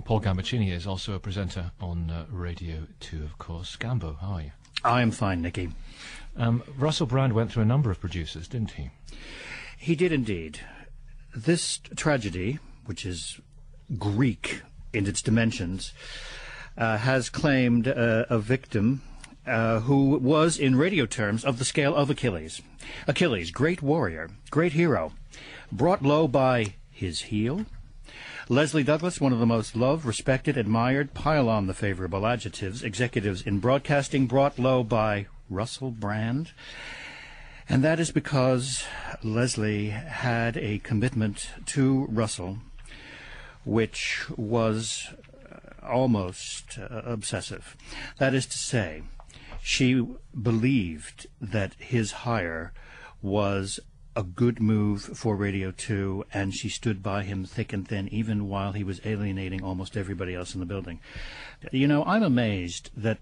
Paul Gambaccini is also a presenter on Radio 2, of course. Gambo, how are you? I am fine, Nicky. Russell Brand went through a number of producers, didn't he? He did indeed. This tragedy, which is Greek in its dimensions, has claimed a victim who was, in radio terms, of the scale of Achilles. Achilles, great warrior, great hero, brought low by his heel. Leslie Douglas, one of the most loved, respected, admired, pile on the favorable adjectives, executives in broadcasting, brought low by Russell Brand. And that is because Leslie had a commitment to Russell which was almost obsessive. That is to say, she believed that his hire was a good move for Radio 2, and she stood by him thick and thin, even while he was alienating almost everybody else in the building. You know, I'm amazed that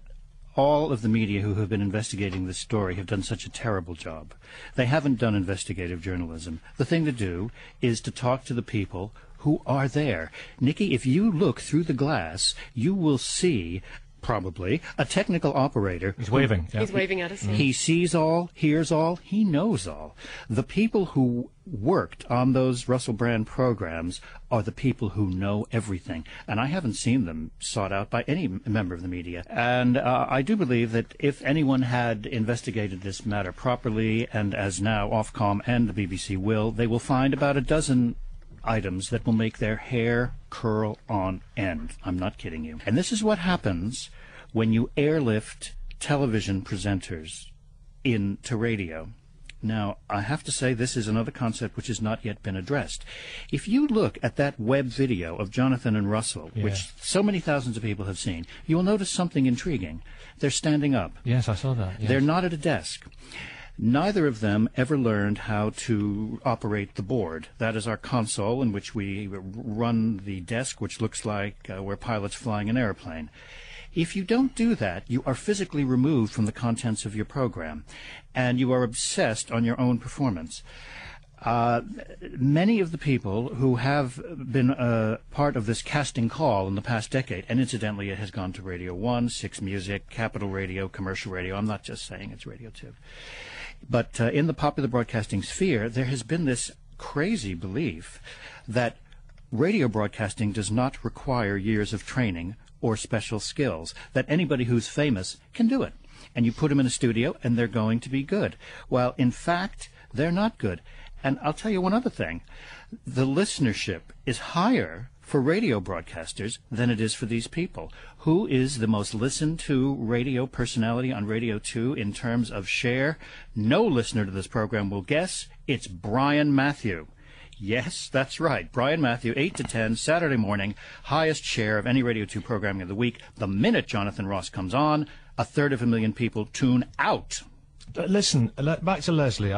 all of the media who have been investigating this story have done such a terrible job. They haven't done investigative journalism. The thing to do is to talk to the people who are there. Nikki, if you look through the glass, you will see probably a technical operator. He's waving. He's waving at us. He sees all, hears all, he knows all. The people who worked on those Russell Brand programs are the people who know everything. And I haven't seen them sought out by any member of the media. And I do believe that if anyone had investigated this matter properly, and as now Ofcom and the BBC will, they will find about a dozen items that will make their hair curl on end. I'm not kidding you. And this is what happens when you airlift television presenters into radio. Now, I have to say this is another concept which has not yet been addressed. If you look at that web video of Jonathan and Russell, which so many thousands of people have seen, you will notice something intriguing. They're standing up. Yes, I saw that. Yes. They're not at a desk. Neither of them ever learned how to operate the board. That is our console in which we run the desk, which looks like we're pilots flying an airplane. If you don't do that, you are physically removed from the contents of your program, and you are obsessed on your own performance. Many of the people who have been part of this casting call in the past decade, and incidentally it has gone to Radio 1, 6 Music, Capital Radio, Commercial Radio, I'm not just saying it's Radio 2. But in the popular broadcasting sphere, there has been this crazy belief that radio broadcasting does not require years of training or special skills, that anybody who's famous can do it. And you put them in a studio and they're going to be good. While in fact, they're not good. And I'll tell you one other thing. The listenership is higher for radio broadcasters than it is for these people. Who is the most listened to radio personality on Radio 2 in terms of share? No listener to this program will guess. It's Brian Matthew. Yes, that's right. Brian Matthew, 8 to 10, Saturday morning, highest share of any Radio 2 programming of the week. The minute Jonathan Ross comes on, 1/3 people tune out. Listen, back to Leslie.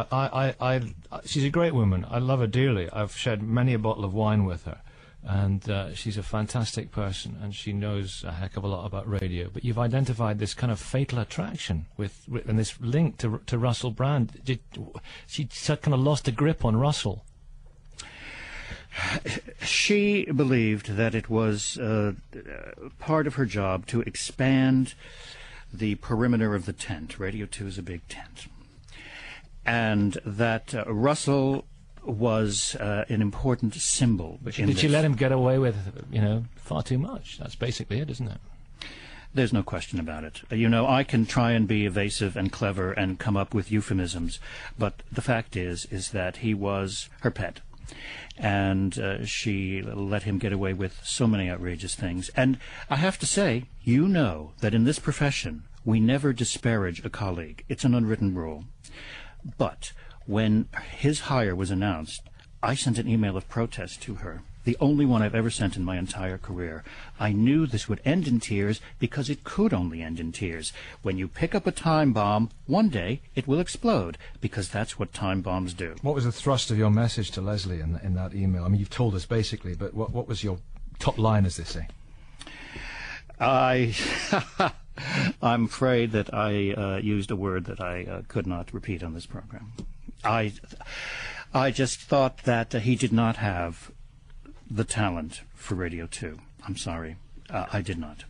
She's a great woman. I love her dearly. I've shared many a bottle of wine with her. And she's a fantastic person, and she knows a heck of a lot about radio. But you've identified this kind of fatal attraction and this link to Russell Brand. She kind of lost a grip on Russell. She believed that it was part of her job to expand the perimeter of the tent. Radio 2 is a big tent. And that Russell was an important symbol. But did she let him get away with, far too much? That's basically it, isn't it? There's no question about it. You know, I can try and be evasive and clever and come up with euphemisms, but the fact is that he was her pet. And she let him get away with so many outrageous things. And I have to say, you know that in this profession, we never disparage a colleague. It's an unwritten rule. But when his hire was announced, I sent an email of protest to her, the only one I've ever sent in my entire career. I knew this would end in tears because it could only end in tears. When you pick up a time bomb, one day it will explode, because that's what time bombs do. What was the thrust of your message to Leslie in that email? I mean, you've told us basically, but what was your top line, as they say? I'm afraid that I used a word that I could not repeat on this program. I just thought that he did not have the talent for Radio 2. I'm sorry. I did not.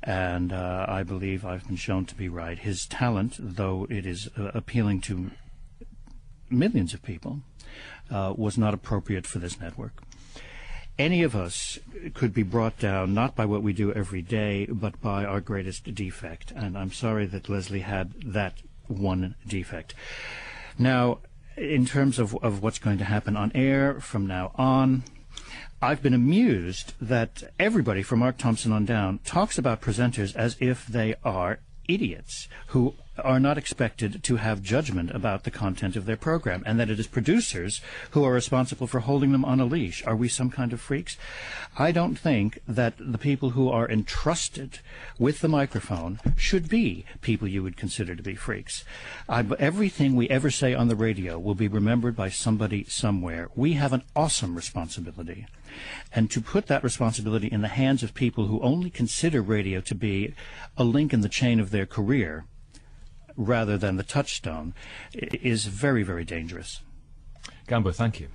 And I believe I've been shown to be right. His talent, though it is appealing to millions of people, was not appropriate for this network. Any of us could be brought down not by what we do every day, but by our greatest defect. And I'm sorry that Leslie had that one defect. Now, in terms of what's going to happen on air from now on, I've been amused that everybody from Mark Thompson on down talks about presenters as if they are idiots who are not expected to have judgment about the content of their program, and that it is producers who are responsible for holding them on a leash. Are we some kind of freaks? I don't think that the people who are entrusted with the microphone should be people you would consider to be freaks. Everything we ever say on the radio will be remembered by somebody somewhere. We have an awesome responsibility. And to put that responsibility in the hands of people who only consider radio to be a link in the chain of their career rather than the touchstone is very, very dangerous. Gamba, thank you.